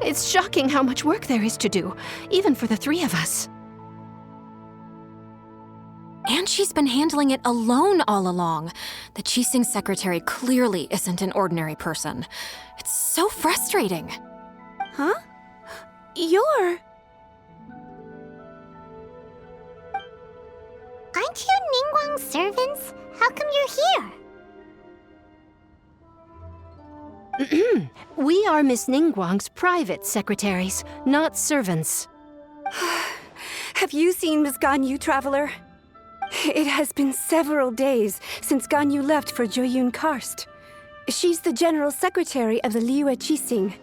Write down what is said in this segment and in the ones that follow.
It's shocking how much work there is to do, even for the three of us. And she's been handling it alone all along. The Qixing secretary clearly isn't an ordinary person. It's so frustrating. Huh? You're... Aren't you Ningguang's servants? How come you're here? We are Miss Ningguang's private secretaries, not servants. Have you seen Miss Ganyu, Traveler? It has been several days since Ganyu left for Joyun Karst. She's the general secretary of the Liyue Qixing.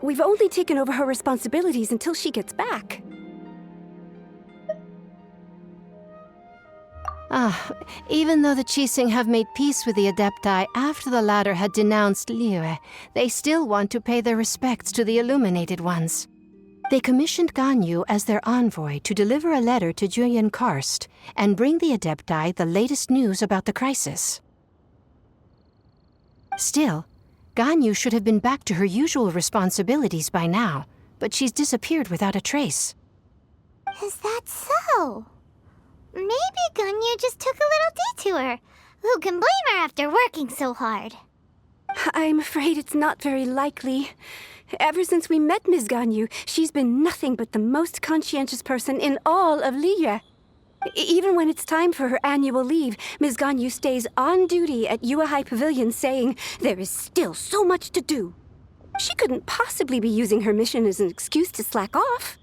We've only taken over her responsibilities until she gets back. Even though the Qixing have made peace with the Adepti after the latter had denounced Liyue, they still want to pay their respects to the Illuminated Ones. They commissioned Ganyu as their envoy to deliver a letter to Joyun Karst and bring the Adepti the latest news about the crisis. Still, Ganyu should have been back to her usual responsibilities by now, but she's disappeared without a trace. Is that so? Maybe Ganyu just took a little detour. Who can blame her after working so hard? I'm afraid it's not very likely. Ever since we met Ms. Ganyu, she's been nothing but the most conscientious person in all of Liyue. Even when it's time for her annual leave, Ms. Ganyu stays on duty at Yuehai Pavilion saying there is still so much to do. She couldn't possibly be using her mission as an excuse to slack off.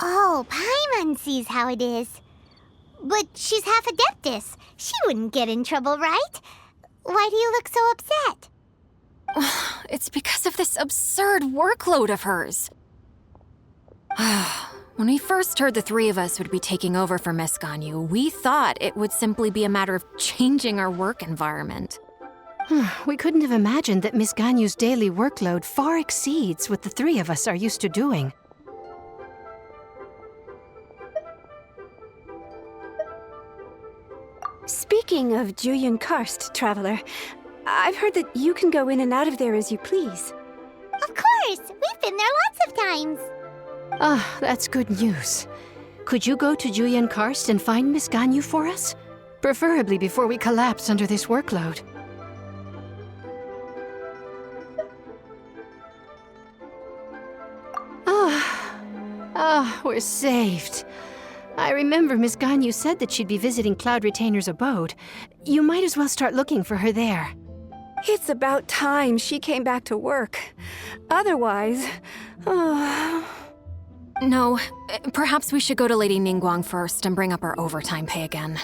Oh, Paimon sees how it is. But she's half Adeptus. She wouldn't get in trouble, right? Why do you look so upset? It's because of this absurd workload of hers. When we first heard the three of us would be taking over for Miss Ganyu, we thought it would simply be a matter of changing our work environment. We couldn't have imagined that Miss Ganyu's daily workload far exceeds what the three of us are used to doing. Speaking of Joyun Karst, Traveler, I've heard that you can go in and out of there as you please. Of course! We've been there lots of times! That's good news. Could you go to Joyun Karst and find Miss Ganyu for us? Preferably before we collapse under this workload. We're saved. I remember Miss Ganyu said that she'd be visiting Cloud Retainer's abode. You might as well start looking for her there. It's about time she came back to work. Otherwise... No, perhaps we should go to Lady Ningguang first and bring up our overtime pay again.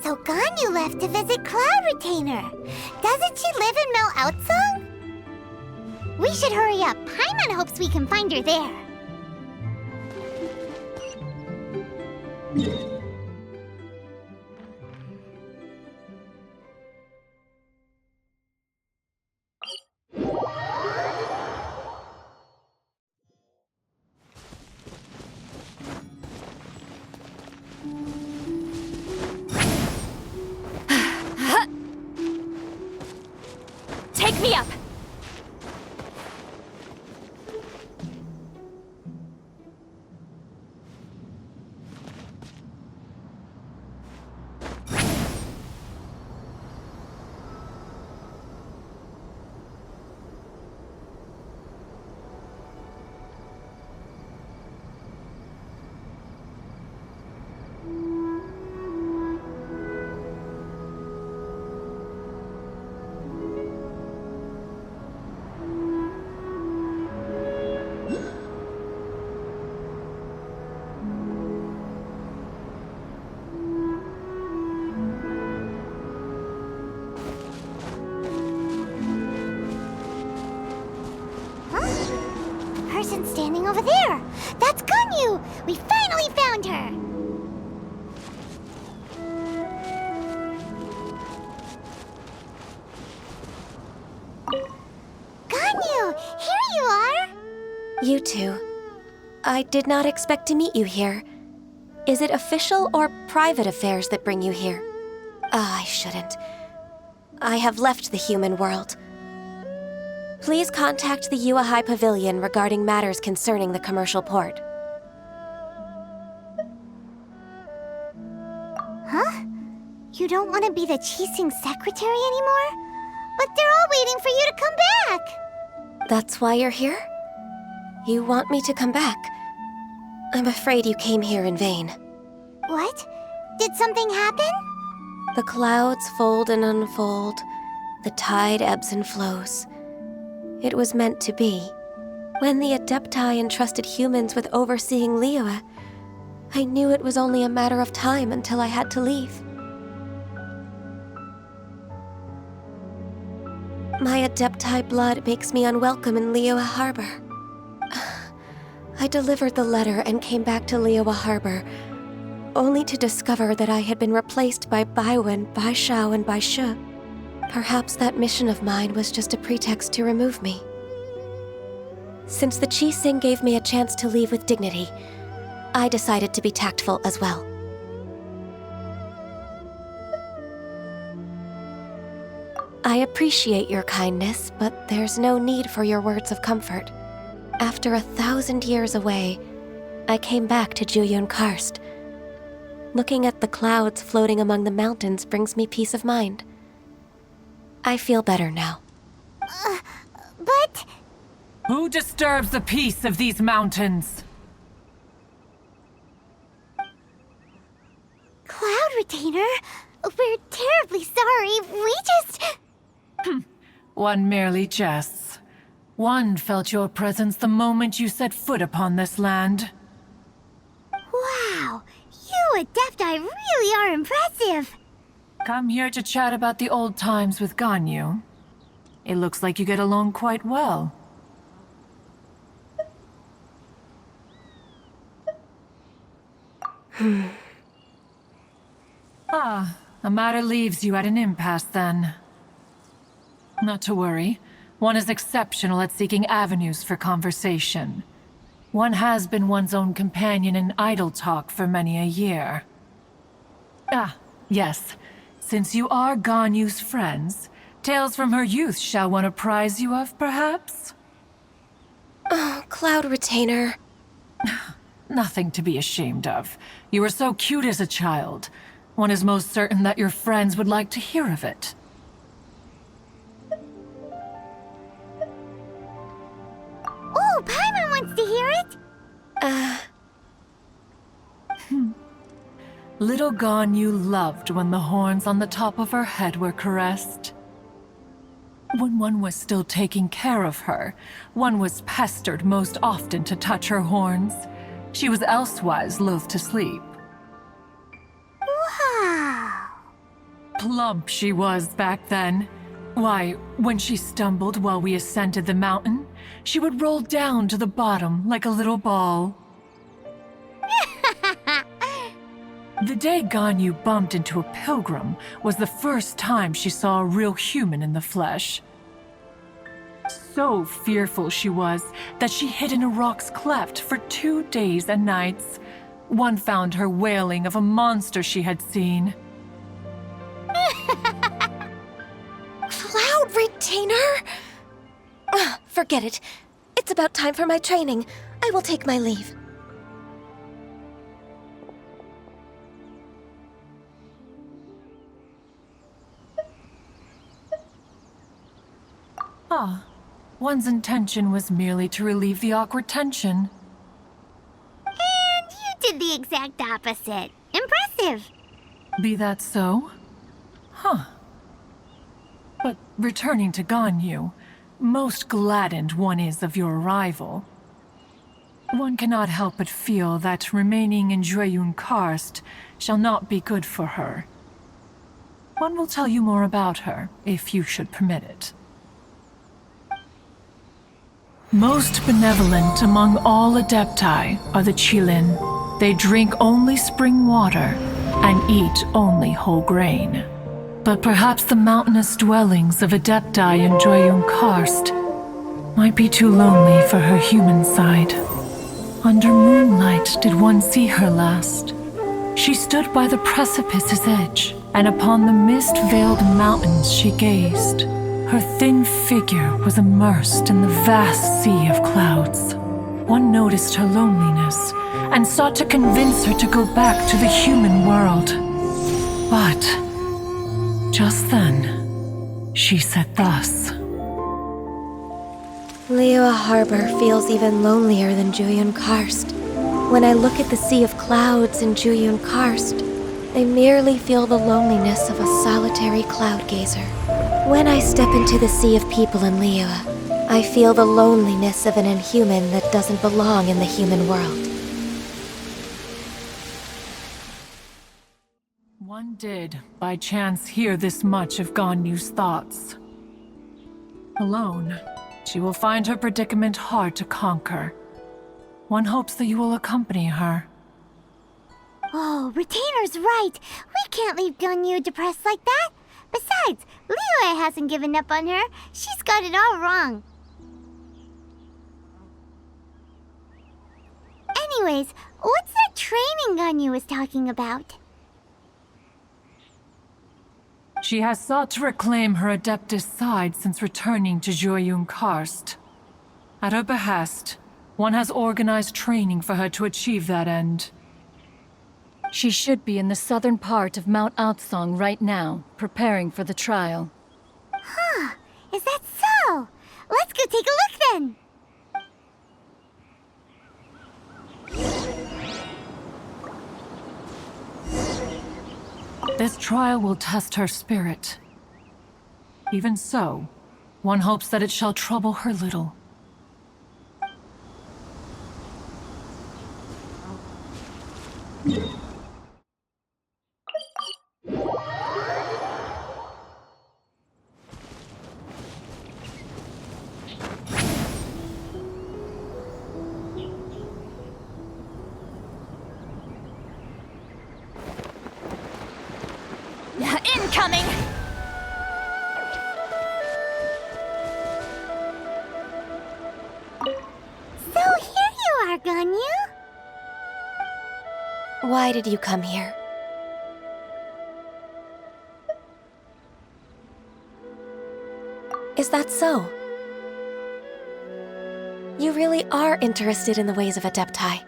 So Ganyu left to visit Cloud Retainer. Doesn't she live in Mel Outsong? We should hurry up. Paimon hopes we can find her there. Take me up! Person standing over there. That's Ganyu! We finally found her! Ganyu! Here you are! You two. I did not expect to meet you here. Is it official or private affairs that bring you here? I shouldn't. I have left the human world. Please contact the Yua High Pavilion regarding matters concerning the commercial port. Huh? You don't want to be the Qixing secretary anymore? But they're all waiting for you to come back! That's why you're here? You want me to come back? I'm afraid you came here in vain. What? Did something happen? The clouds fold and unfold. The tide ebbs and flows. It was meant to be. When the Adepti entrusted humans with overseeing Liyue, I knew it was only a matter of time until I had to leave. My Adepti blood makes me unwelcome in Liyue Harbor. I delivered the letter and came back to Liyue Harbor, only to discover that I had been replaced by Baiwen, Baishao, and Baishu. Perhaps that mission of mine was just a pretext to remove me. Since the Qixing gave me a chance to leave with dignity, I decided to be tactful as well. I appreciate your kindness, but there's no need for your words of comfort. After 1,000 years away, I came back to Juyun Karst. Looking at the clouds floating among the mountains brings me peace of mind. I feel better now. But... Who disturbs the peace of these mountains? Cloud Retainer, we're terribly sorry. We just... One merely jests. One felt your presence the moment you set foot upon this land. Wow, you Adepti really are impressive. Come here to chat about the old times with Ganyu. It looks like you get along quite well. A matter leaves you at an impasse then. Not to worry. One is exceptional at seeking avenues for conversation. One has been one's own companion in idle talk for many a year. Yes. Since you are Ganyu's friends, tales from her youth shall one apprise you of, perhaps? Oh, Cloud Retainer. Nothing to be ashamed of. You were so cute as a child. One is most certain that your friends would like to hear of it. Oh, Paimon wants to hear it! Little Ganyu loved when the horns on the top of her head were caressed. When one was still taking care of her, one was pestered most often to touch her horns. She was elsewise loath to sleep. Wow! Plump she was back then. Why, when she stumbled while we ascended the mountain, she would roll down to the bottom like a little ball. The day Ganyu bumped into a pilgrim was the first time she saw a real human in the flesh. So fearful she was that she hid in a rock's cleft for 2 days and nights. One found her wailing of a monster she had seen. Cloud Retainer? Forget it. It's about time for my training. I will take my leave. One's intention was merely to relieve the awkward tension. And you did the exact opposite. Impressive. Be that so? But returning to Ganyu, most gladdened one is of your arrival. One cannot help but feel that remaining in Juyun Karst shall not be good for her. One will tell you more about her, if you should permit it. Most benevolent among all Adepti are the Qilin. They drink only spring water and eat only whole grain. But perhaps the mountainous dwellings of Adepti in Juyun Karst might be too lonely for her human side. Under moonlight did one see her last. She stood by the precipice's edge, and upon the mist-veiled mountains she gazed. Her thin figure was immersed in the vast sea of clouds. One noticed her loneliness and sought to convince her to go back to the human world. But just then, she said thus. Liyue Harbor feels even lonelier than Jueyun Karst. When I look at the sea of clouds in Jueyun Karst, I merely feel the loneliness of a solitary cloud gazer. When I step into the sea of people in Liyue, I feel the loneliness of an inhuman that doesn't belong in the human world. One did, by chance, hear this much of Ganyu's thoughts. Alone, she will find her predicament hard to conquer. One hopes that you will accompany her. Oh, Retainer's right. We can't leave Ganyu depressed like that. Besides, Liyue hasn't given up on her. She's got it all wrong. Anyways, what's that training Ganyu was talking about? She has sought to reclaim her Adeptus side since returning to Jueyun Karst. At her behest, one has organized training for her to achieve that end. She should be in the southern part of Mount Aotsong right now, preparing for the trial. Huh, is that so? Let's go take a look then. This trial will test her spirit. Even so, one hopes that it shall trouble her little. Incoming! So here you are, Ganyu. Why did you come here? Is that so? You really are interested in the ways of Adepti.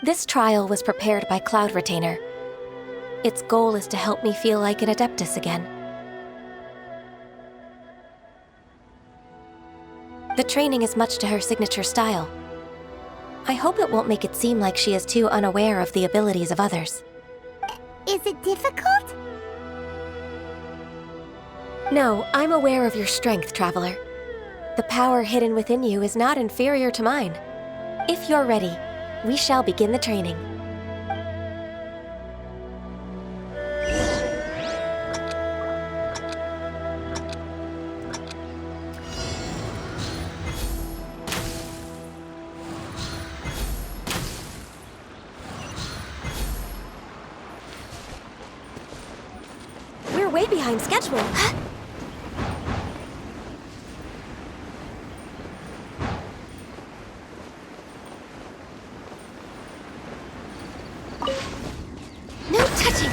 This trial was prepared by Cloud Retainer. Its goal is to help me feel like an Adeptus again. The training is much to her signature style. I hope it won't make it seem like she is too unaware of the abilities of others. Is it difficult? No, I'm aware of your strength, Traveler. The power hidden within you is not inferior to mine. If you're ready, we shall begin the training. We're way behind schedule. No touching.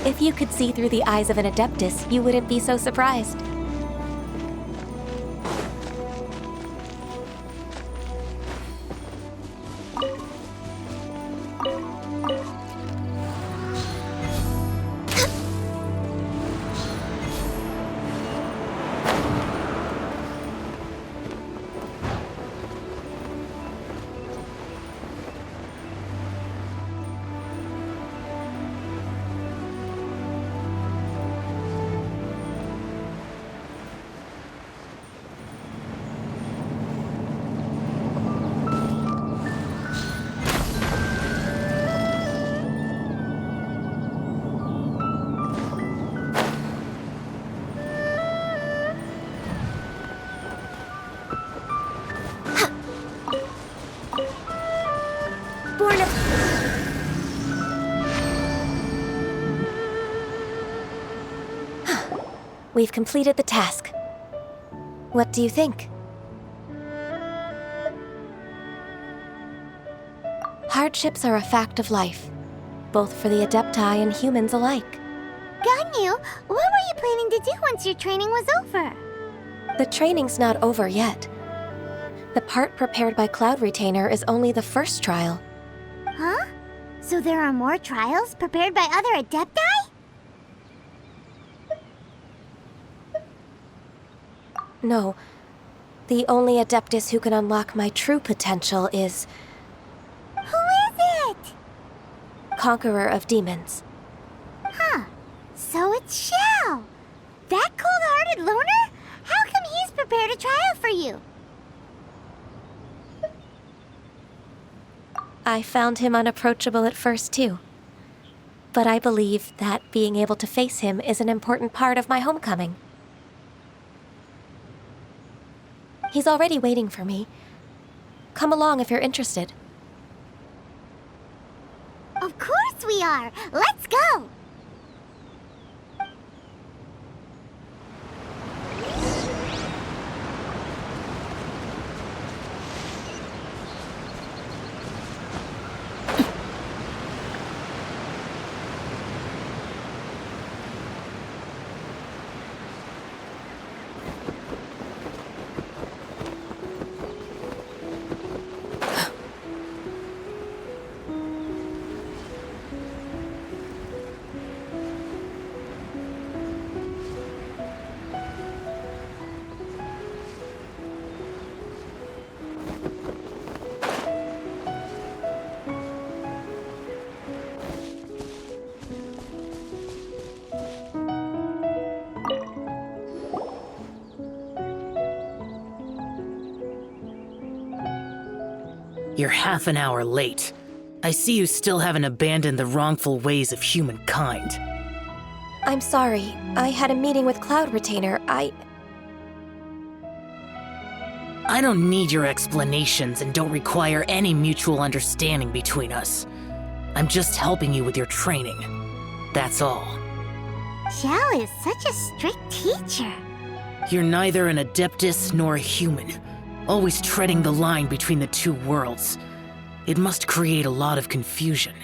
If you could see through the eyes of an Adeptus, you wouldn't be so surprised. We've completed the task. What do you think? Hardships are a fact of life, both for the Adepti and humans alike. Ganyu, what were you planning to do once your training was over? The training's not over yet. The part prepared by Cloud Retainer is only the first trial. Huh? So there are more trials prepared by other Adepti? No. The only Adeptus who can unlock my true potential is... Who is it? Conqueror of Demons. Huh. So it's Xiao. That cold-hearted loner? How come he's prepared a trial for you? I found him unapproachable at first, too. But I believe that being able to face him is an important part of my homecoming. He's already waiting for me. Come along if you're interested. Of course we are! Let's go! You're half an hour late. I see you still haven't abandoned the wrongful ways of humankind. I'm sorry. I had a meeting with Cloud Retainer. I don't need your explanations and don't require any mutual understanding between us. I'm just helping you with your training. That's all. Xiao is such a strict teacher. You're neither an Adeptus nor a human, always treading the line between the two worlds. It must create a lot of confusion.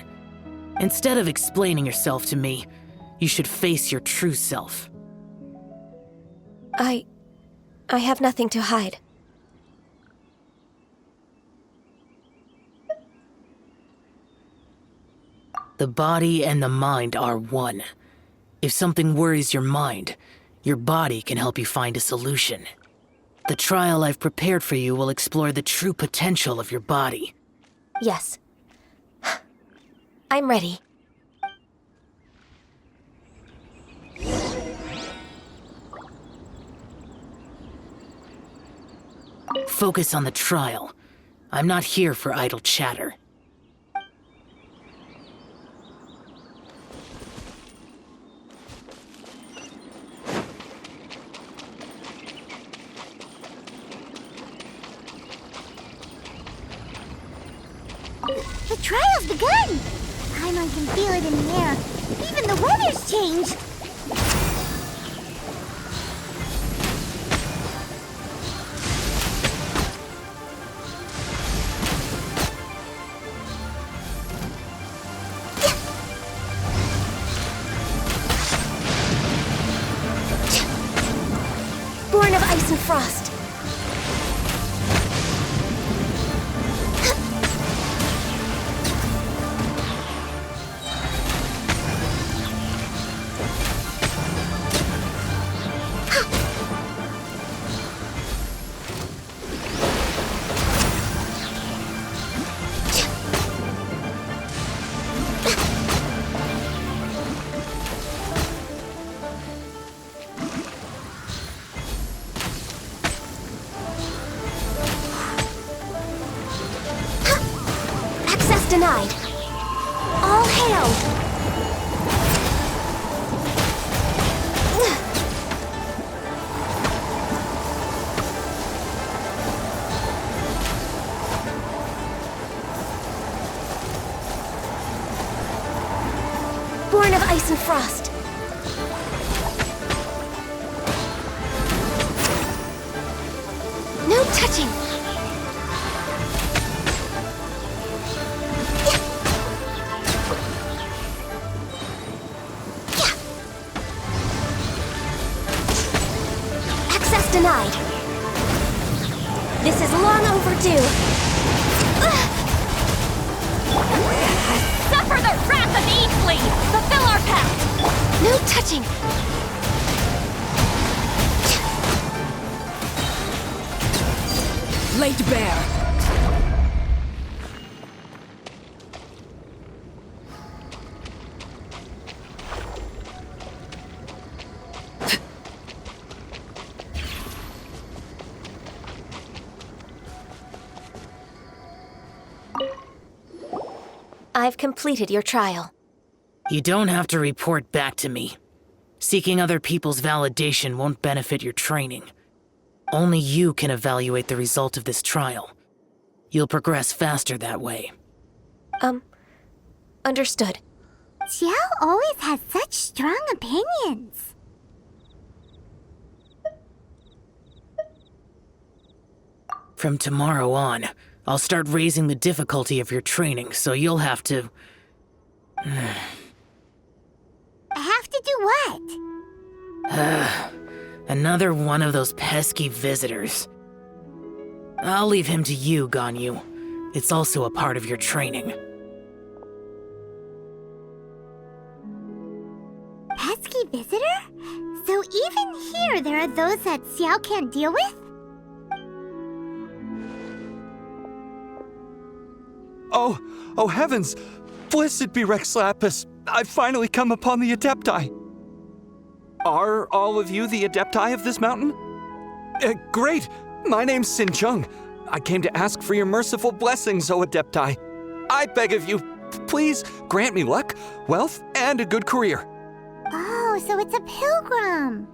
Instead of explaining yourself to me, you should face your true self. I have nothing to hide. The body and the mind are one. If something worries your mind, your body can help you find a solution. The trial I've prepared for you will explore the true potential of your body. Yes. I'm ready. Focus on the trial. I'm not here for idle chatter. The trial's begun! Paimon can feel it in the air. Even the weather's changed! denied. All hail! Born of ice and frost. No touching! Access denied. This is long overdue. Suffer the wrath of Eastly! Fulfill our pact! No touching! Laid bare. I've completed your trial. You don't have to report back to me. Seeking other people's validation won't benefit your training. Only you can evaluate the result of this trial. You'll progress faster that way. Understood. Xiao always has such strong opinions. From tomorrow on, I'll start raising the difficulty of your training, so you'll have to... Have to do what? Another one of those pesky visitors. I'll leave him to you, Ganyu. It's also a part of your training. Pesky visitor? So even here there are those that Xiao can't deal with? Oh heavens! Blessed be Rex Lapis! I've finally come upon the Adepti! Are all of you the Adepti of this mountain? Great! My name's Sin Chung. I came to ask for your merciful blessings, O Adepti. I beg of you, please grant me luck, wealth, and a good career. Oh, so it's a pilgrim.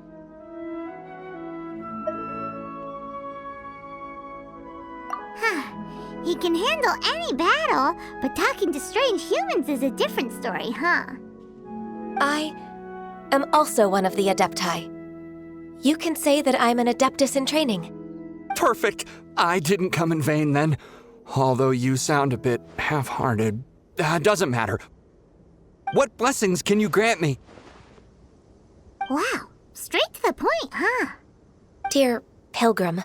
He can handle any battle, but talking to strange humans is a different story, huh? I am also one of the Adepti. You can say that I'm an Adeptus in training. Perfect. I didn't come in vain then. Although you sound a bit half-hearted. Doesn't matter. What blessings can you grant me? Wow, straight to the point, huh? Dear Pilgrim,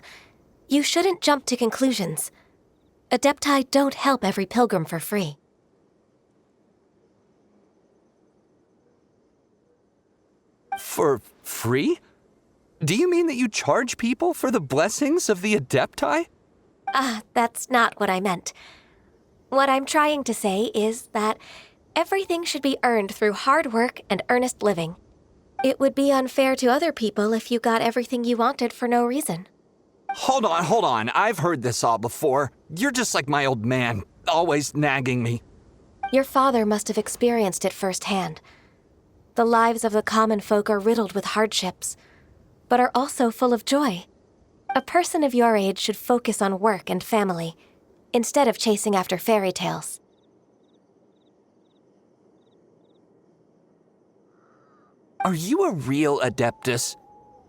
you shouldn't jump to conclusions. Adepti don't help every pilgrim for free. For free? Do you mean that you charge people for the blessings of the Adepti? That's not what I meant. What I'm trying to say is that everything should be earned through hard work and earnest living. It would be unfair to other people if you got everything you wanted for no reason. Hold on. I've heard this all before. You're just like my old man, always nagging me. Your father must have experienced it firsthand. The lives of the common folk are riddled with hardships, but are also full of joy. A person of your age should focus on work and family, instead of chasing after fairy tales. Are you a real Adeptus?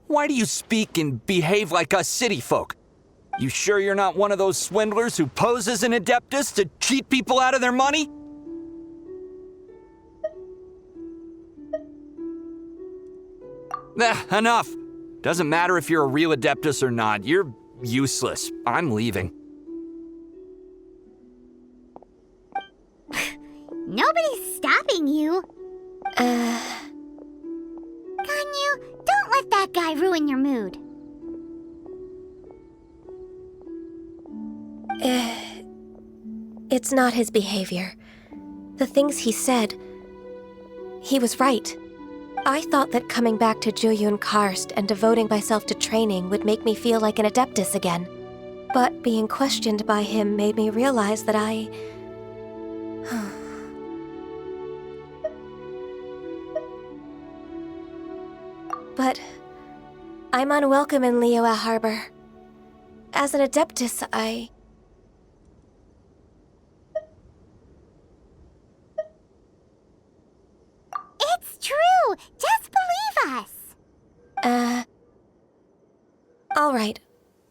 Why do you speak and behave like us city folk? You sure you're not one of those swindlers who pose as an Adeptus to cheat people out of their money? Enough. Doesn't matter if you're a real Adeptus or not. You're useless. I'm leaving. Nobody's stopping you. Ganyu, don't let that guy ruin your mood. It's not his behavior. The things he said, he was right. I thought that coming back to Juyun Karst and devoting myself to training would make me feel like an Adeptus again. But being questioned by him made me realize that but I'm unwelcome in Liyue Harbor. As an Adeptus, It's true! Just believe us! Alright.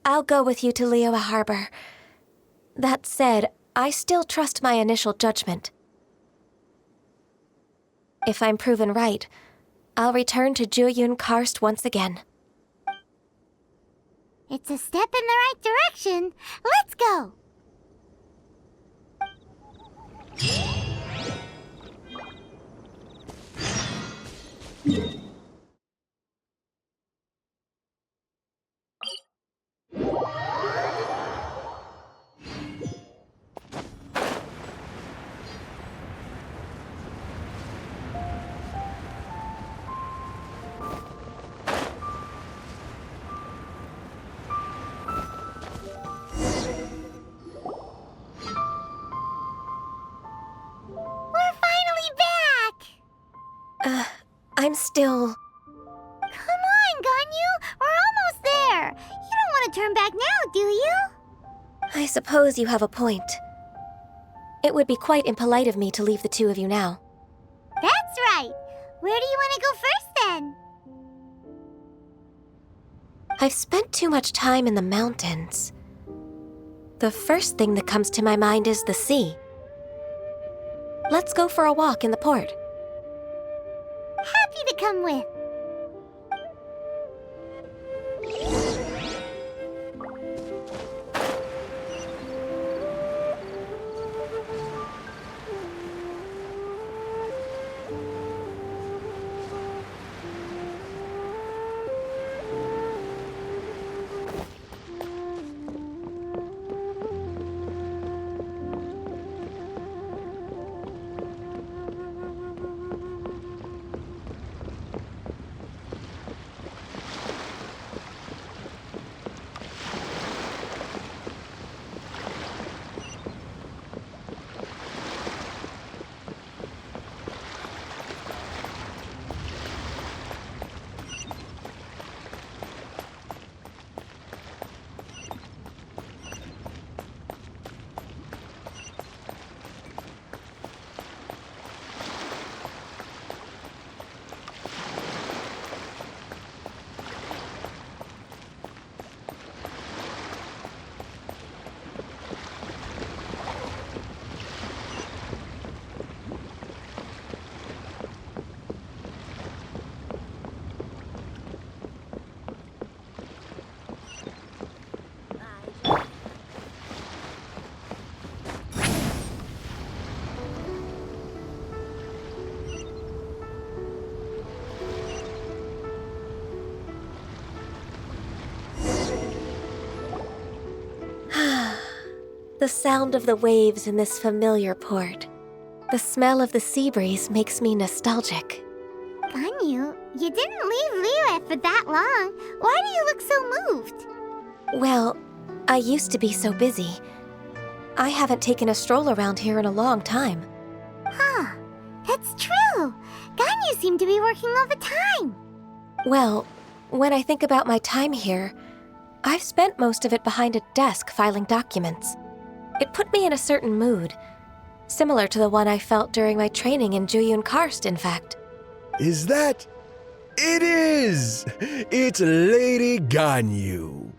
I'll go with you to Liyue Harbor. That said, I still trust my initial judgment. If I'm proven right, I'll return to Jueyun Karst once again. It's a step in the right direction. Let's go! I'm still... Come on, Ganyu! We're almost there! You don't want to turn back now, do you? I suppose you have a point. It would be quite impolite of me to leave the two of you now. That's right! Where do you want to go first, then? I've spent too much time in the mountains. The first thing that comes to my mind is the sea. Let's go for a walk in the port. Happy to come with. The sound of the waves in this familiar port. The smell of the sea breeze makes me nostalgic. Ganyu, you didn't leave Liyue for that long. Why do you look so moved? Well, I used to be so busy. I haven't taken a stroll around here in a long time. Huh, that's true. Ganyu seemed to be working all the time. Well, when I think about my time here, I've spent most of it behind a desk filing documents. It put me in a certain mood, similar to the one I felt during my training in Jueyun Karst, in fact. Is that... It is! It's Lady Ganyu.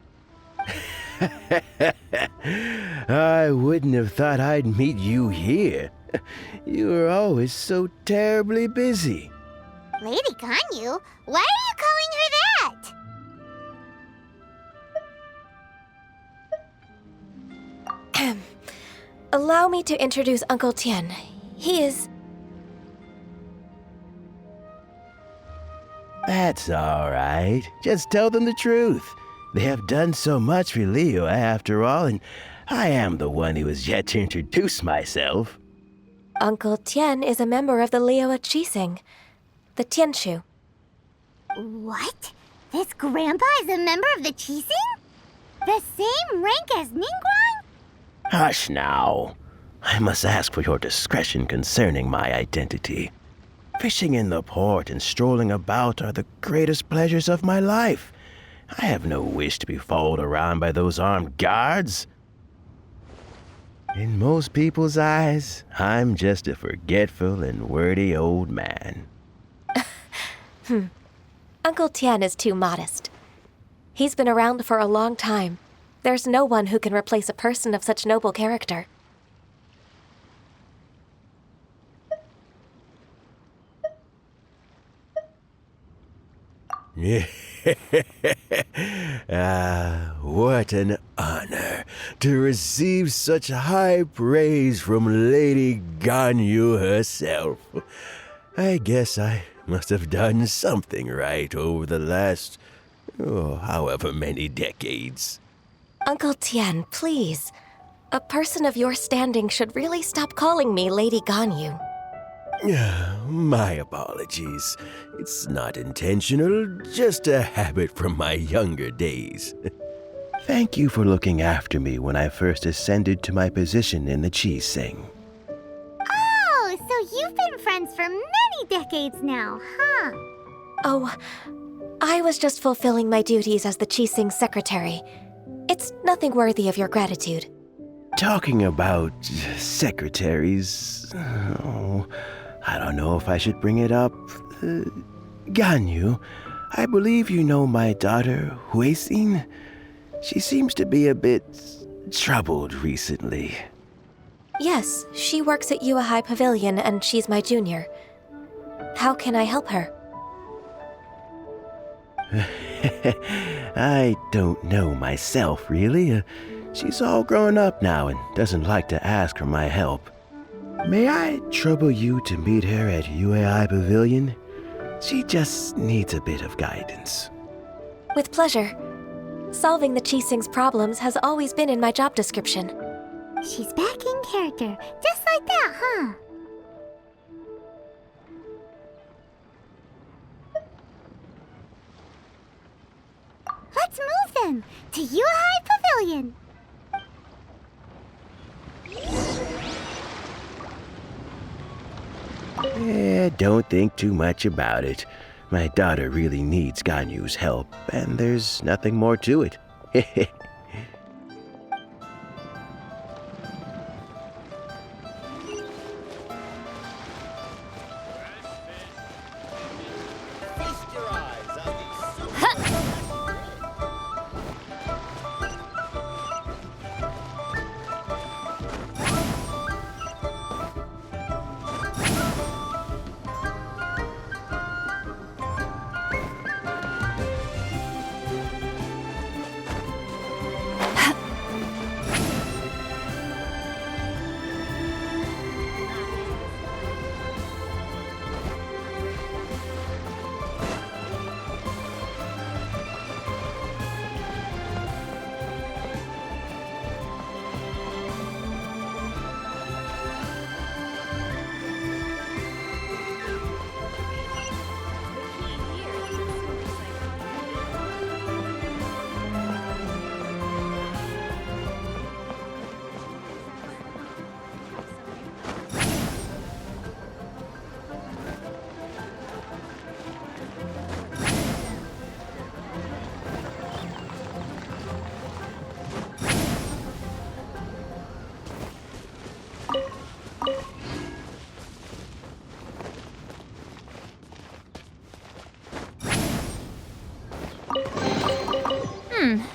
I wouldn't have thought I'd meet you here. You were always so terribly busy. Lady Ganyu? Why are you calling her that? Allow me to introduce Uncle Tian. He is... That's all right. Just tell them the truth. They have done so much for Liyue after all, and I am the one who has yet to introduce myself. Uncle Tian is a member of the Liyue Qixing, the Tianshu. What? This grandpa is a member of the Qixing? The same rank as Ningguang? Hush now. I must ask for your discretion concerning my identity. Fishing in the port and strolling about are the greatest pleasures of my life. I have no wish to be followed around by those armed guards. In most people's eyes, I'm just a forgetful and wordy old man. Uncle Tian is too modest. He's been around for a long time. There's no one who can replace a person of such noble character. What an honor to receive such high praise from Lady Ganyu herself. I guess I must have done something right over the last, however many decades. Uncle Tian, please. A person of your standing should really stop calling me Lady Ganyu. My apologies. It's not intentional, just a habit from my younger days. Thank you for looking after me when I first ascended to my position in the Qixing. Oh, so you've been friends for many decades now, huh? Oh, I was just fulfilling my duties as the Qixing secretary. It's nothing worthy of your gratitude. Talking about secretaries, I don't know if I should bring it up. Ganyu, I believe you know my daughter, Huixin. She seems to be a bit troubled recently. Yes, she works at Yua High Pavilion and she's my junior. How can I help her? I don't know myself, really. She's all grown up now and doesn't like to ask for my help. May I trouble you to meet her at UAI Pavilion? She just needs a bit of guidance. With pleasure. Solving the Qixing's problems has always been in my job description. She's back in character, just like that, huh? Let's move then to UAI Pavilion. Don't think too much about it. My daughter really needs Ganyu's help, and there's nothing more to it.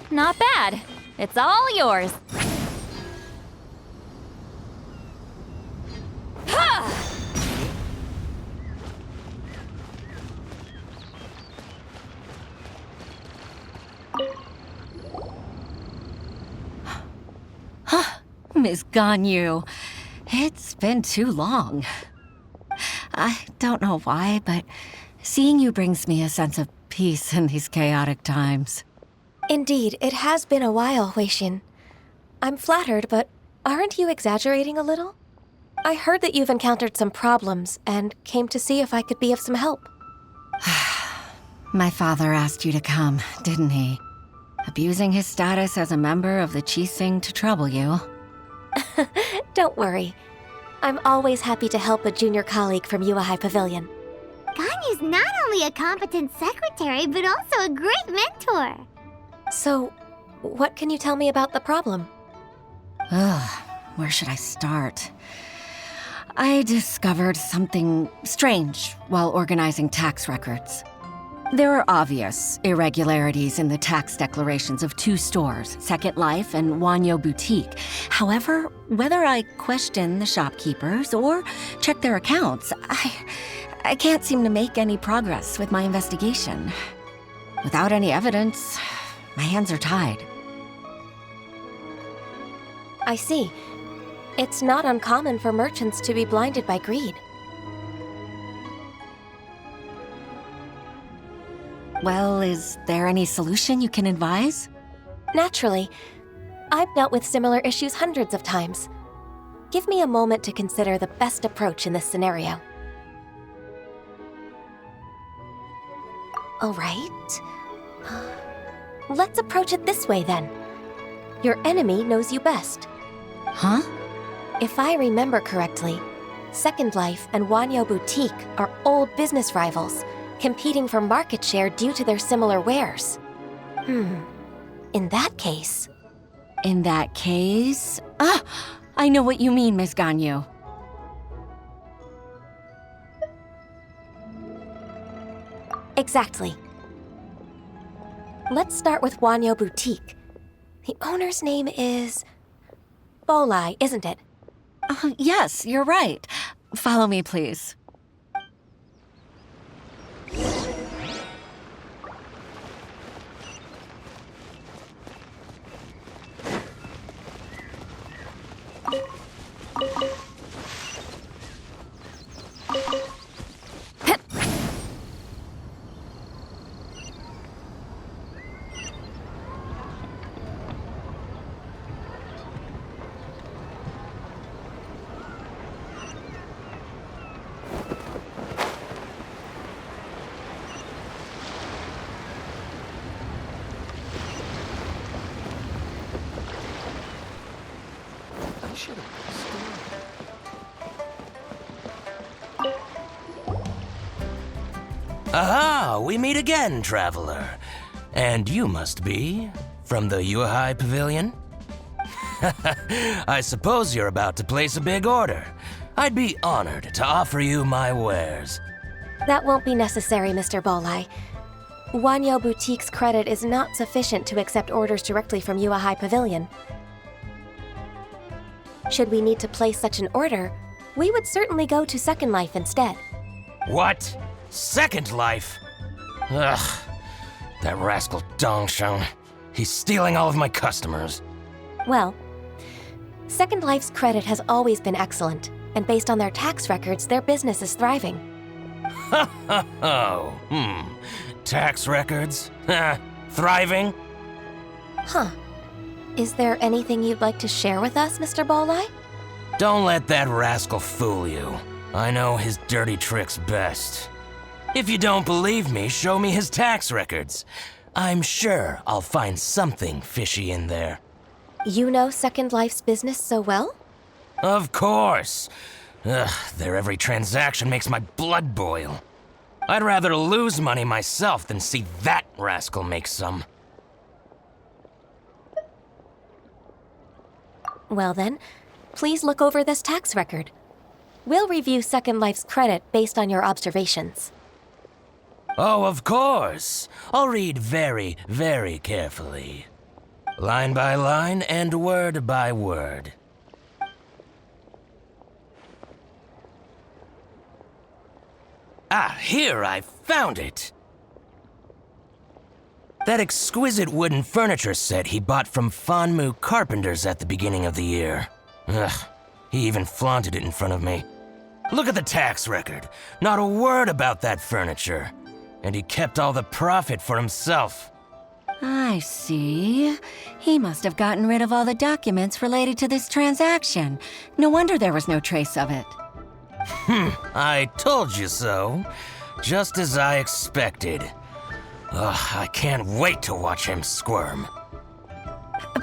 Not bad. It's all yours. Miss Ganyu, it's been too long. I don't know why, but seeing you brings me a sense of peace in these chaotic times. Indeed, it has been a while, Huixin. I'm flattered, but aren't you exaggerating a little? I heard that you've encountered some problems and came to see if I could be of some help. My father asked you to come, didn't he? Abusing his status as a member of the Qixing to trouble you. Don't worry. I'm always happy to help a junior colleague from Yua High Pavilion. Ganyu's not only a competent secretary, but also a great mentor. So, what can you tell me about the problem? Ugh, where should I start? I discovered something strange while organizing tax records. There are obvious irregularities in the tax declarations of two stores, Second Life and Wanyo Boutique. However, whether I question the shopkeepers or check their accounts, I can't seem to make any progress with my investigation. Without any evidence, my hands are tied. I see. It's not uncommon for merchants to be blinded by greed. Well, is there any solution you can advise? Naturally. I've dealt with similar issues hundreds of times. Give me a moment to consider the best approach in this scenario. All right. Let's approach it this way then. Your enemy knows you best. Huh? If I remember correctly, Second Life and Wanyo Boutique are old business rivals, competing for market share due to their similar wares. In that case... In that case... Ah! I know what you mean, Miss Ganyu. Exactly. Let's start with Wanyo Boutique. The owner's name is... Bolai, isn't it? Yes, you're right. Follow me, please. Aha! We meet again, traveler. And you must be from the Yuehai Pavilion? I suppose you're about to place a big order. I'd be honored to offer you my wares. That won't be necessary, Mr. Bolai. Wanyo Boutique's credit is not sufficient to accept orders directly from Yuehai Pavilion. Should we need to place such an order, we would certainly go to Second Life instead. What? Second Life? Ugh, that rascal Dongsheng. He's stealing all of my customers. Well, Second Life's credit has always been excellent, and based on their tax records, their business is thriving. Tax records? Thriving? Huh. Is there anything you'd like to share with us, Mr. Bolai? Don't let that rascal fool you. I know his dirty tricks best. If you don't believe me, show me his tax records. I'm sure I'll find something fishy in there. You know Second Life's business so well? Of course. Ugh, their every transaction makes my blood boil. I'd rather lose money myself than see that rascal make some. Well then, please look over this tax record. We'll review Second Life's credit based on your observations. Oh, of course. I'll read very, very carefully. Line by line and word by word. Ah, here, I found it! That exquisite wooden furniture set he bought from Fanmu Carpenters at the beginning of the year. Ugh, he even flaunted it in front of me. Look at the tax record. Not a word about that furniture. And he kept all the profit for himself. I see. He must have gotten rid of all the documents related to this transaction. No wonder there was no trace of it. I told you so. Just as I expected. Ugh, I can't wait to watch him squirm.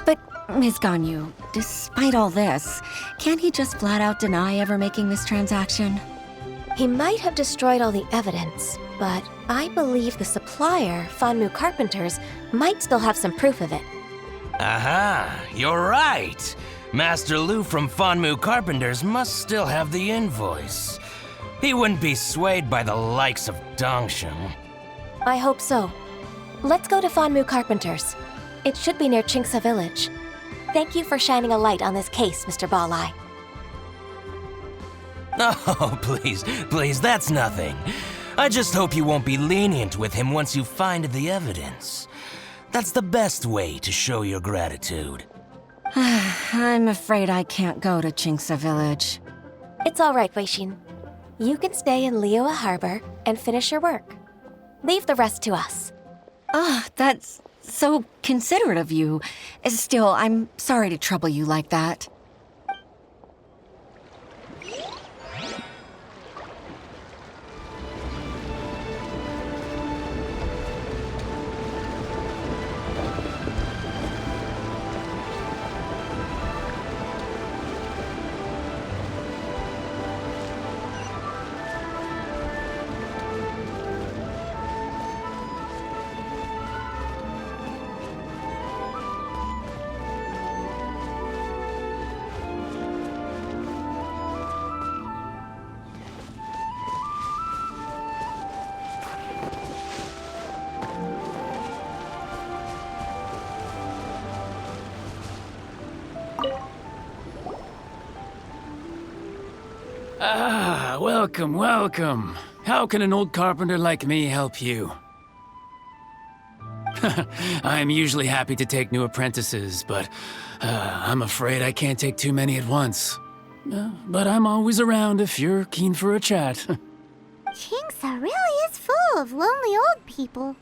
But, Ms. Ganyu, despite all this, can't he just flat out deny ever making this transaction? He might have destroyed all the evidence, but I believe the supplier, Fanmu Carpenters, might still have some proof of it. Aha, you're right. Master Lu from Fanmu Carpenters must still have the invoice. He wouldn't be swayed by the likes of Dongsheng. I hope so. Let's go to Fanmu Carpenters. It should be near Qingce Village. Thank you for shining a light on this case, Mr. Balai. Oh, please, that's nothing. I just hope you won't be lenient with him once you find the evidence. That's the best way to show your gratitude. I'm afraid I can't go to Qingce Village. It's all right, Weixin. You can stay in Liyue Harbor and finish your work. Leave the rest to us. That's so considerate of you. Still, I'm sorry to trouble you like that. Welcome. How can an old carpenter like me help you? I'm usually happy to take new apprentices, but I'm afraid I can't take too many at once. But I'm always around if you're keen for a chat. Qingce really is full of lonely old people.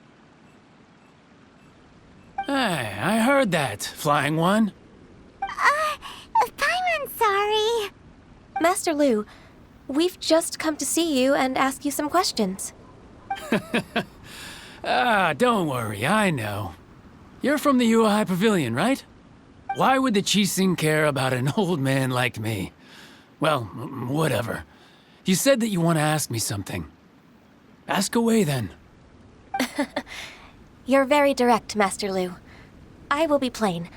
Hey, I heard that, Flying One. Paimon's sorry. Master Lu, we've just come to see you and ask you some questions. Don't worry, I know. You're from the Yuehai Pavilion, right? Why would the Qixing care about an old man like me? Well, whatever. You said that you want to ask me something. Ask away, then. You're very direct, Master Lu. I will be plain.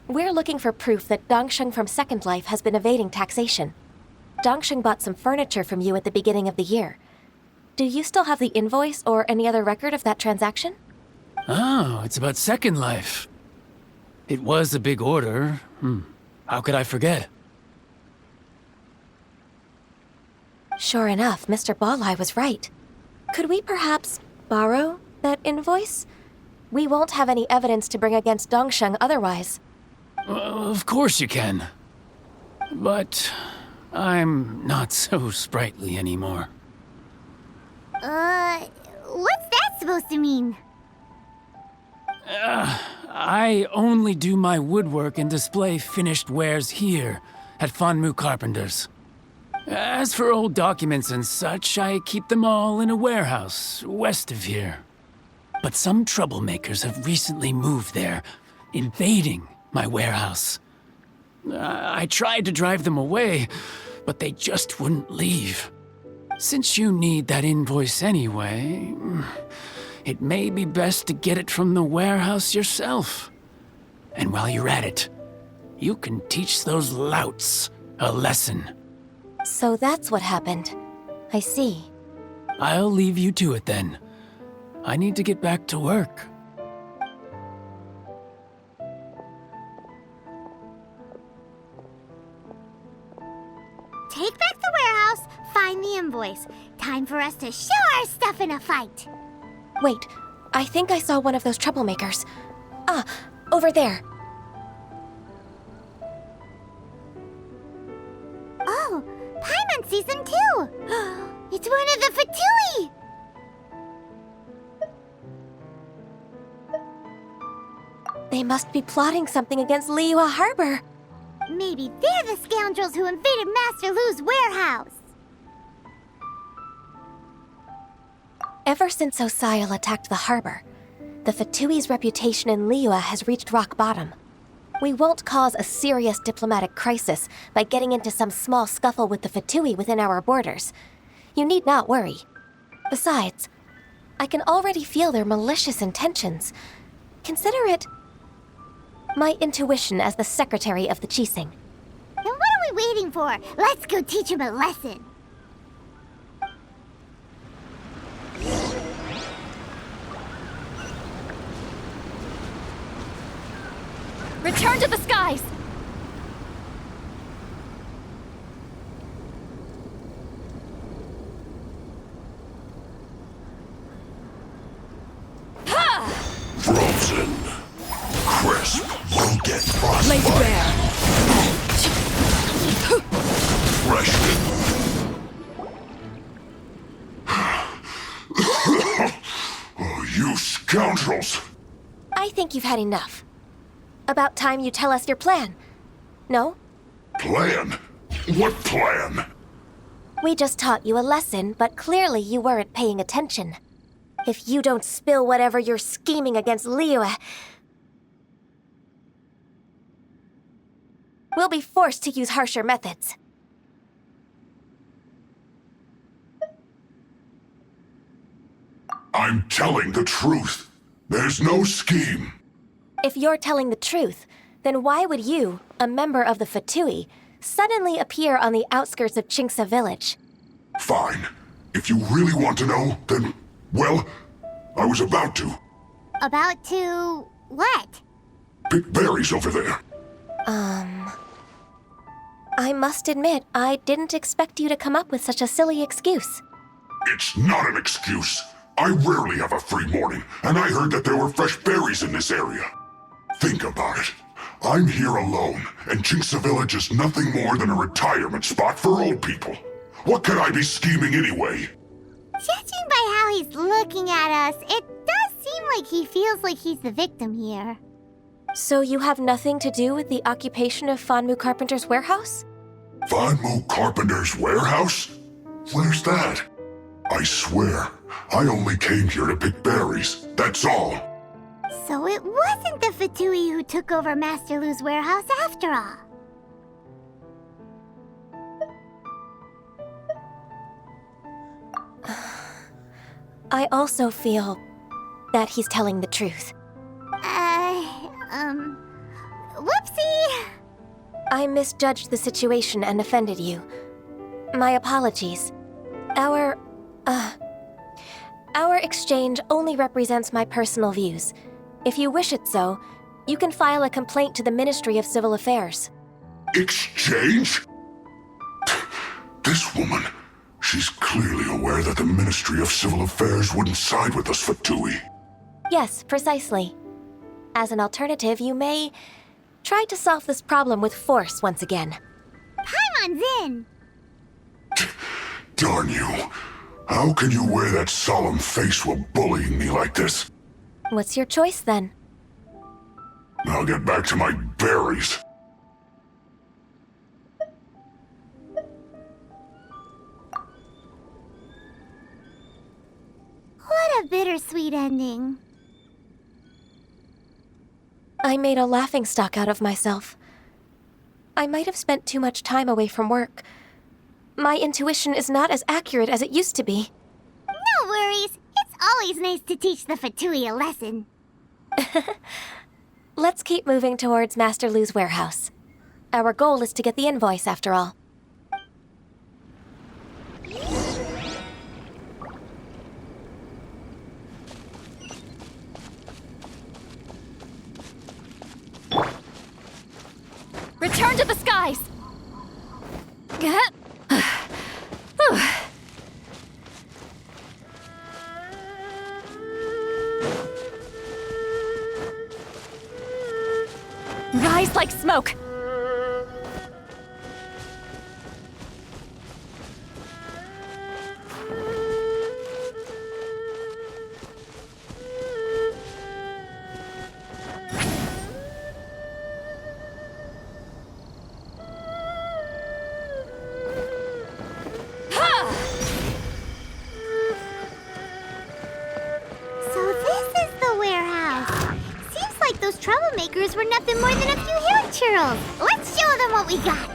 We're looking for proof that Dongsheng from Second Life has been evading taxation. Dongsheng bought some furniture from you at the beginning of the year. Do you still have the invoice or any other record of that transaction? Oh, it's about Second Life. It was a big order. How could I forget? Sure enough, Mr. Balai was right. Could we perhaps borrow that invoice? We won't have any evidence to bring against Dongsheng otherwise. Of course you can. But I'm not so sprightly anymore. What's that supposed to mean? I only do my woodwork and display finished wares here at Fanmu Carpenters. As for old documents and such, I keep them all in a warehouse west of here. But some troublemakers have recently moved there, invading my warehouse. I tried to drive them away, but they just wouldn't leave. Since you need that invoice anyway, it may be best to get it from the warehouse yourself. And while you're at it, you can teach those louts a lesson. So that's what happened. I see. I'll leave you to it then. I need to get back to work. Take back the warehouse, find the invoice. Time for us to show our stuff in a fight. Wait, I think I saw one of those troublemakers. Over there. Oh, Paimon sees them too. It's one of the Fatui. They must be plotting something against Liyue Harbor. Maybe they're the scoundrels who invaded Master Lu's warehouse. Ever since Osial attacked the harbor, the Fatui's reputation in Liyue has reached rock bottom. We won't cause a serious diplomatic crisis by getting into some small scuffle with the Fatui within our borders. You need not worry. Besides, I can already feel their malicious intentions. Consider it my intuition as the secretary of the Qixing. Then what are we waiting for? Let's go teach him a lesson. Return to the skies! Frozen. Crisp. Won't get frostbite. Laid bare. Fresh. Oh, you scoundrels! I think you've had enough. About time you tell us your plan. No? Plan? What plan? We just taught you a lesson, but clearly you weren't paying attention. If you don't spill whatever you're scheming against Liyue, we'll be forced to use harsher methods. I'm telling the truth. There's no scheme. If you're telling the truth, then why would you, a member of the Fatui, suddenly appear on the outskirts of Qingce village? Fine. If you really want to know, then, well, I was about to. About to... what? Pick berries over there. I must admit, I didn't expect you to come up with such a silly excuse. It's not an excuse. I rarely have a free morning, and I heard that there were fresh berries in this area. Think about it. I'm here alone, and Qingce Village is nothing more than a retirement spot for old people. What could I be scheming anyway? Judging by how he's looking at us, it does seem like he feels like he's the victim here. So you have nothing to do with the occupation of Fanmu Carpenter's warehouse? Fanmu Carpenter's warehouse? Where's that? I swear, I only came here to pick berries, that's all. So it wasn't the Fatui who took over Master Lu's warehouse after all. I also feel that he's telling the truth. Whoopsie! I misjudged the situation and offended you. My apologies. Our exchange only represents my personal views. If you wish it so, you can file a complaint to the Ministry of Civil Affairs. Exchange? This woman, she's clearly aware that the Ministry of Civil Affairs wouldn't side with us, Fatui. Yes, precisely. As an alternative, you may try to solve this problem with force once again. Paimon's in! Darn you. How can you wear that solemn face while bullying me like this? What's your choice, then? I'll get back to my berries. What a bittersweet ending. I made a laughingstock out of myself. I might have spent too much time away from work. My intuition is not as accurate as it used to be. No worries. It's always nice to teach the Fatui a lesson. Let's keep moving towards Master Lu's warehouse. Our goal is to get the invoice, after all. Return to the skies! Rise like smoke! Troublemakers were nothing more than a few hill churls. Let's show them what we got.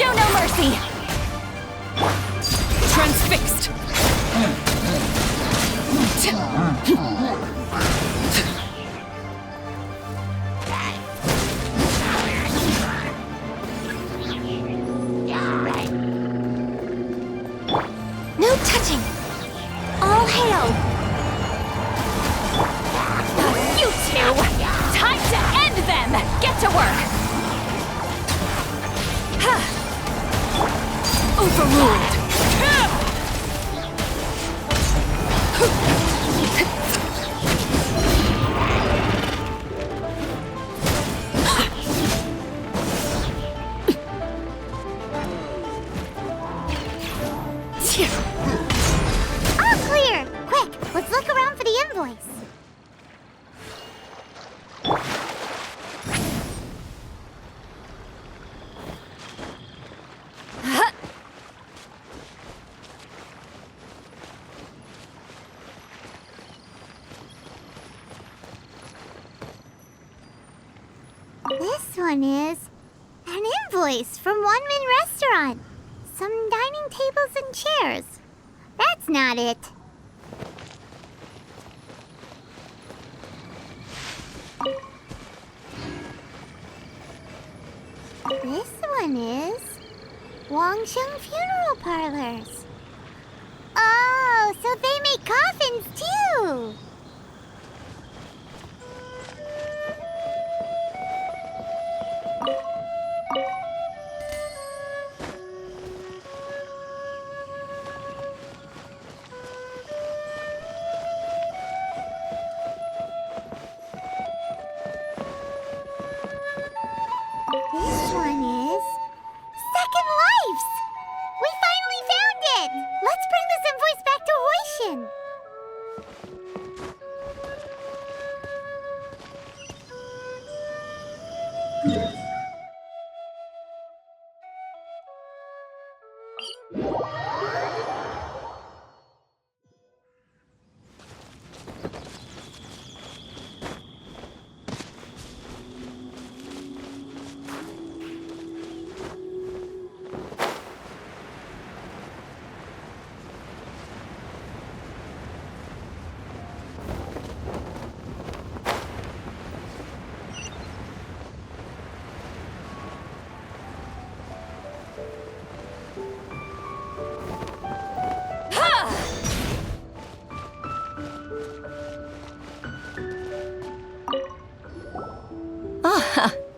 Show no mercy! Transfixed! No touching! All hail! You two! Time to end them! Get to work! Overruled! All clear! Quick, let's look around for the invoice. This one is an invoice from One Min Restaurant. Some dining tables and chairs. That's not it. This one is Wangsheng Funeral Parlors. Oh, so they make coffins too. This one is Second Lives! We finally found it! Let's bring this invoice back to Hoishin!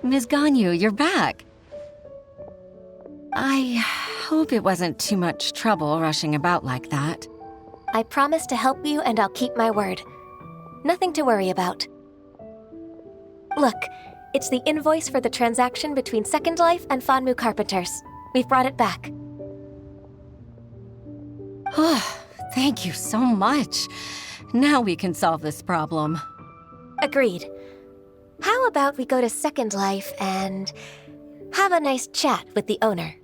Ms. Ganyu, you're back. I hope it wasn't too much trouble rushing about like that. I promise to help you and I'll keep my word. Nothing to worry about. Look, it's the invoice for the transaction between Second Life and Fanmu Carpenters. We've brought it back. Oh, thank you so much. Now we can solve this problem. Agreed. How about we go to Second Life and have a nice chat with the owner?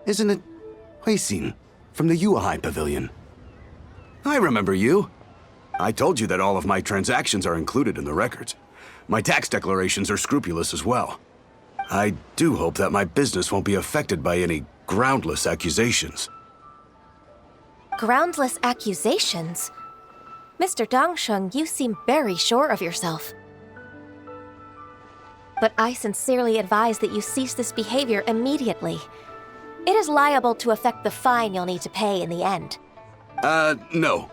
Isn't it Huixin from the Yuehai Pavilion? I remember you. I told you that all of my transactions are included in the records. My tax declarations are scrupulous as well. I do hope that my business won't be affected by any groundless accusations. Groundless accusations? Mr. Dongsheng, you seem very sure of yourself. But I sincerely advise that you cease this behavior immediately. It is liable to affect the fine you'll need to pay in the end. No.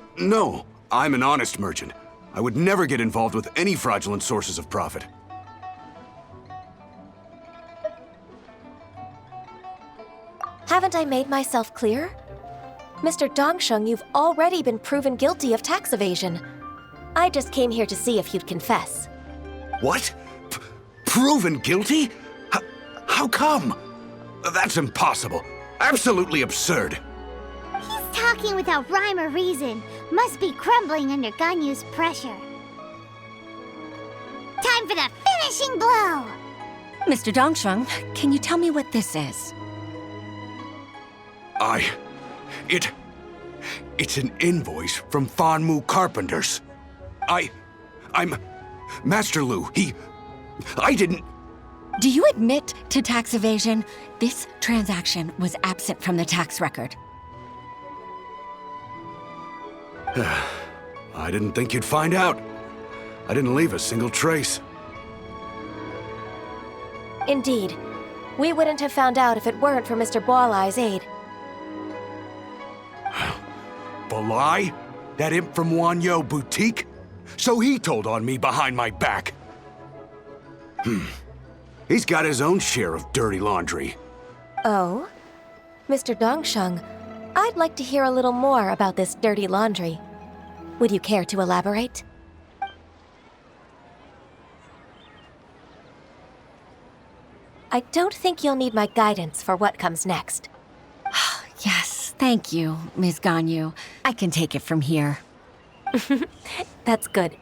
I'm an honest merchant. I would never get involved with any fraudulent sources of profit. Haven't I made myself clear? Mr. Dongsheng, you've already been proven guilty of tax evasion. I just came here to see if you'd confess. What? Proven guilty? How come? That's impossible. Absolutely absurd. He's talking without rhyme or reason. Must be crumbling under Ganyu's pressure. Time for the finishing blow! Mr. Dongsheng, can you tell me what this is? It's an invoice from Fanmu Carpenters. I'm Master Lu. I didn't... Do you admit to tax evasion? This transaction was absent from the tax record. I didn't think you'd find out. I didn't leave a single trace. Indeed. We wouldn't have found out if it weren't for Mr. Boalai's aid. Balai? That imp from Wanyo Boutique? So he told on me behind my back. He's got his own share of dirty laundry. Oh? Mr. Dongsheng, I'd like to hear a little more about this dirty laundry. Would you care to elaborate? I don't think you'll need my guidance for what comes next. Yes, thank you, Ms. Ganyu. I can take it from here. That's good.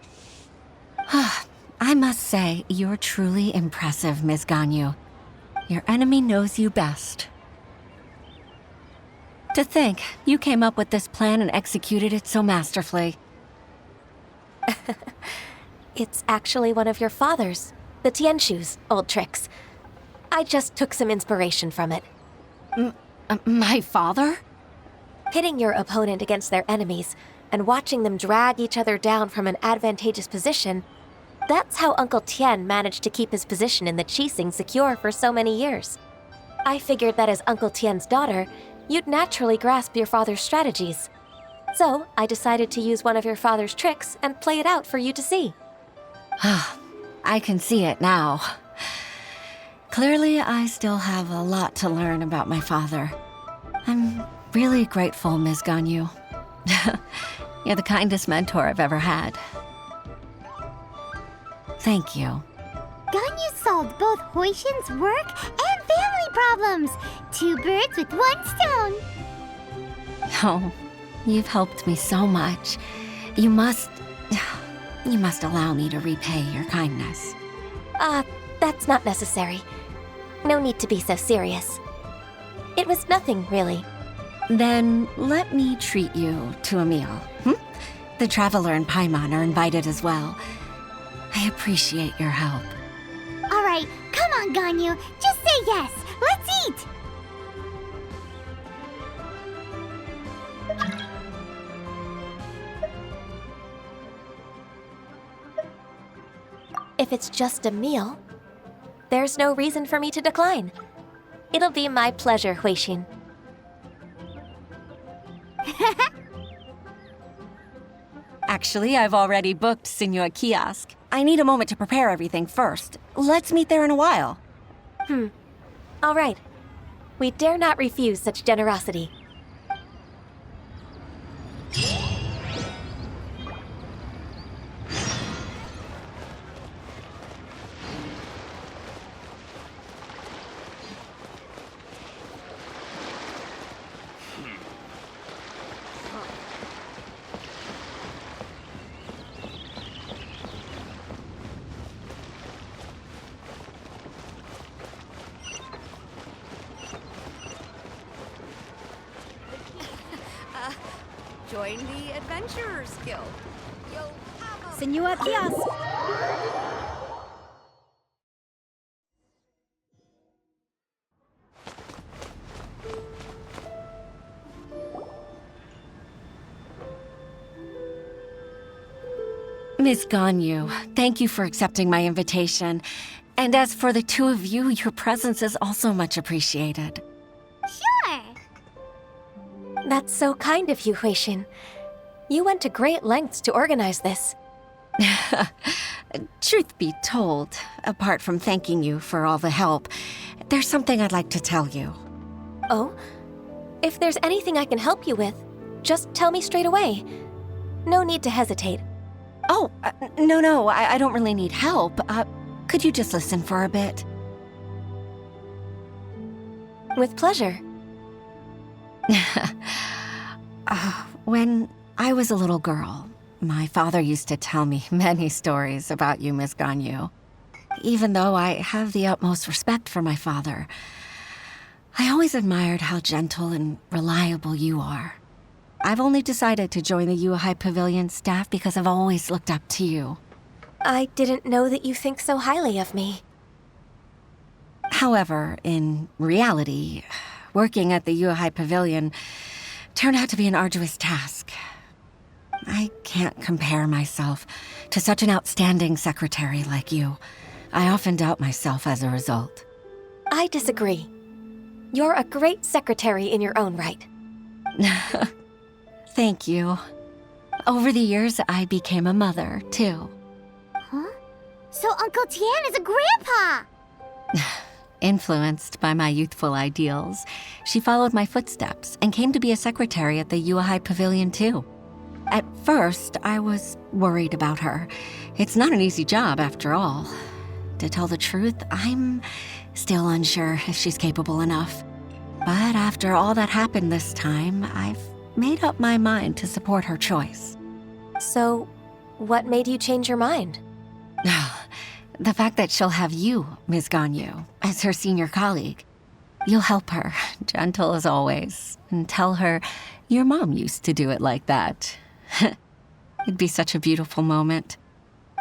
I must say, you're truly impressive, Ms. Ganyu. Your enemy knows you best. To think, you came up with this plan and executed it so masterfully. It's actually one of your father's, the Tianshu's, old tricks. I just took some inspiration from it. My father? Pitting your opponent against their enemies and watching them drag each other down from an advantageous position, that's how Uncle Tian managed to keep his position in the Qixing secure for so many years. I figured that as Uncle Tian's daughter, you'd naturally grasp your father's strategies. So I decided to use one of your father's tricks and play it out for you to see. I can see it now. Clearly, I still have a lot to learn about my father. I'm really grateful, Ms. Ganyu. You're the kindest mentor I've ever had. Thank you. Ganyu solved both Huishin's work and family problems. 2 birds with 1 stone. Oh, you've helped me so much. You must allow me to repay your kindness. That's not necessary. No need to be so serious. It was nothing, really. Then let me treat you to a meal. The Traveler and Paimon are invited as well. I appreciate your help. All right, come on, Ganyu. Just say yes. Let's eat. If it's just a meal, there's no reason for me to decline. It'll be my pleasure, Huixin. Actually, I've already booked Senor Kiosk. I need a moment to prepare everything first. Let's meet there in a while. All right. We dare not refuse such generosity. Join the Adventurers Guild. Senor Kiosk. Ms. Ganyu, thank you for accepting my invitation. And as for the two of you, your presence is also much appreciated. Sure. That's so kind of you, Huixin. You went to great lengths to organize this. Truth be told, apart from thanking you for all the help, there's something I'd like to tell you. Oh? If there's anything I can help you with, just tell me straight away. No need to hesitate. Oh, no, I don't really need help. Could you just listen for a bit? With pleasure. When I was a little girl, my father used to tell me many stories about you, Miss Ganyu. Even though I have the utmost respect for my father, I always admired how gentle and reliable you are. I've only decided to join the Yuhai Pavilion staff because I've always looked up to you. I didn't know that you think so highly of me. However, in reality, working at the Yuhai Pavilion turned out to be an arduous task. I can't compare myself to such an outstanding secretary like you. I often doubt myself as a result. I disagree. You're a great secretary in your own right. Thank you. Over the years, I became a mother, too. Huh? So Uncle Tian is a grandpa! Influenced by my youthful ideals, she followed my footsteps and came to be a secretary at the Yuhai Pavilion, too. At first, I was worried about her. It's not an easy job, after all. To tell the truth, I'm still unsure if she's capable enough. But after all that happened this time, I've made up my mind to support her choice. So, what made you change your mind? The fact that she'll have you, Ms. Ganyu, as her senior colleague. You'll help her, gentle as always, and tell her your mom used to do it like that. It'd be such a beautiful moment.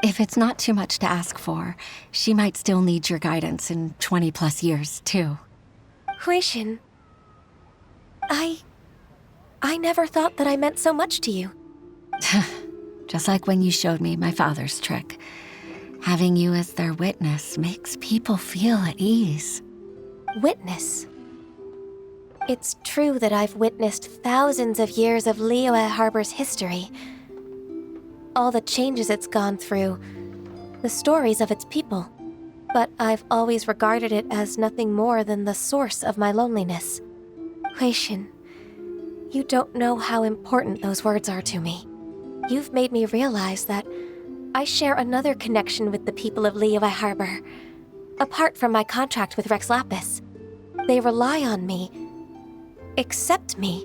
If it's not too much to ask for, she might still need your guidance in 20+ years, too. Huixin, I never thought that I meant so much to you. Just like when you showed me my father's trick. Having you as their witness makes people feel at ease. Witness? It's true that I've witnessed thousands of years of Liyue Harbor's history. All the changes it's gone through, the stories of its people. But I've always regarded it as nothing more than the source of my loneliness. Huixin, you don't know how important those words are to me. You've made me realize that I share another connection with the people of Liyue Harbor. Apart from my contract with Rex Lapis, they rely on me, accept me,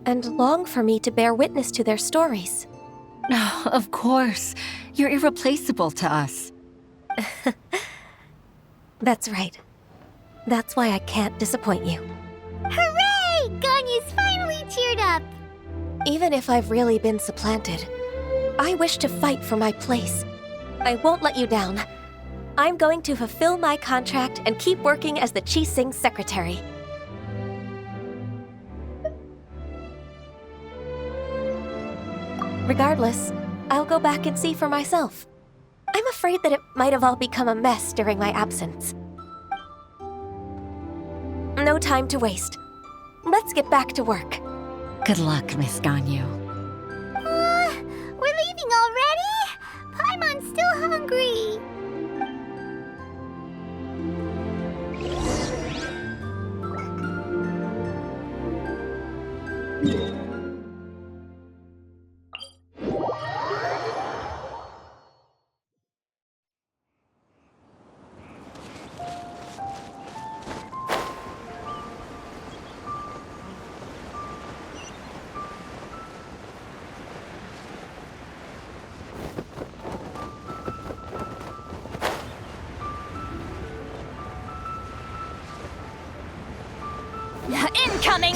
and long for me to bear witness to their stories. Oh, of course. You're irreplaceable to us. That's right. That's why I can't disappoint you. Hooray! Ganyu's finally cheered up! Even if I've really been supplanted, I wish to fight for my place. I won't let you down. I'm going to fulfill my contract and keep working as the Qixing secretary. Regardless, I'll go back and see for myself. I'm afraid that it might have all become a mess during my absence. No time to waste. Let's get back to work. Good luck, Miss Ganyu. We're leaving already? Paimon's still hungry. Incoming!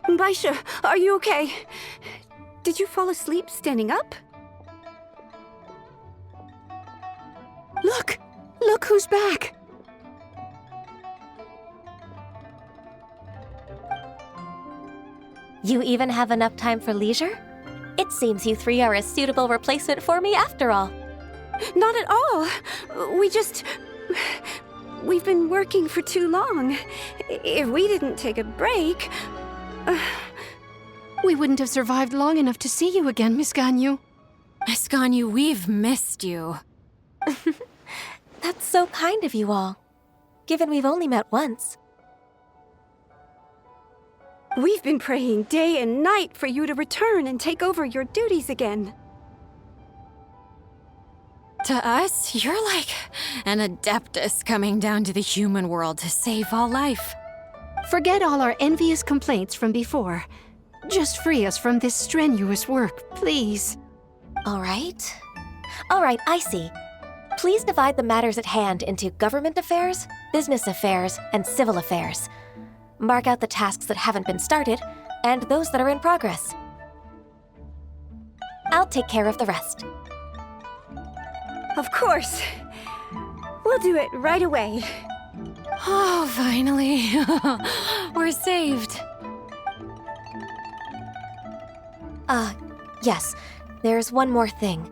Baisha, are you okay? Did you fall asleep standing up? Look! Look who's back! You even have enough time for leisure? It seems you three are a suitable replacement for me after all. Not at all. We've been working for too long. If we didn't take a break... We wouldn't have survived long enough to see you again, Miss Ganyu. Miss Ganyu, we've missed you. That's so kind of you all, given we've only met once. We've been praying day and night for you to return and take over your duties again. To us, you're like an adeptus coming down to the human world to save all life. Forget all our envious complaints from before. Just free us from this strenuous work, please. All right. All right, I see. Please divide the matters at hand into government affairs, business affairs, and civil affairs. Mark out the tasks that haven't been started, and those that are in progress. I'll take care of the rest. Of course. We'll do it right away. Oh, finally. We're saved. Yes. There's one more thing.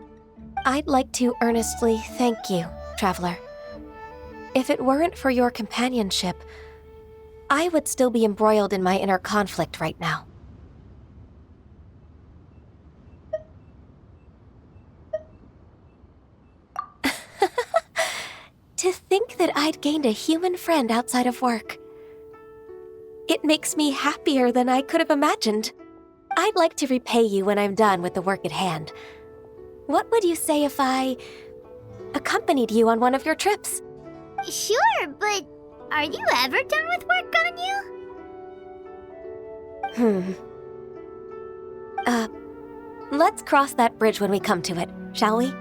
I'd like to earnestly thank you, Traveler. If it weren't for your companionship, I would still be embroiled in my inner conflict right now. To think that I'd gained a human friend outside of work. It makes me happier than I could have imagined. I'd like to repay you when I'm done with the work at hand. What would you say if I accompanied you on one of your trips? Sure, but are you ever done with work, Ganyu? Let's cross that bridge when we come to it, shall we?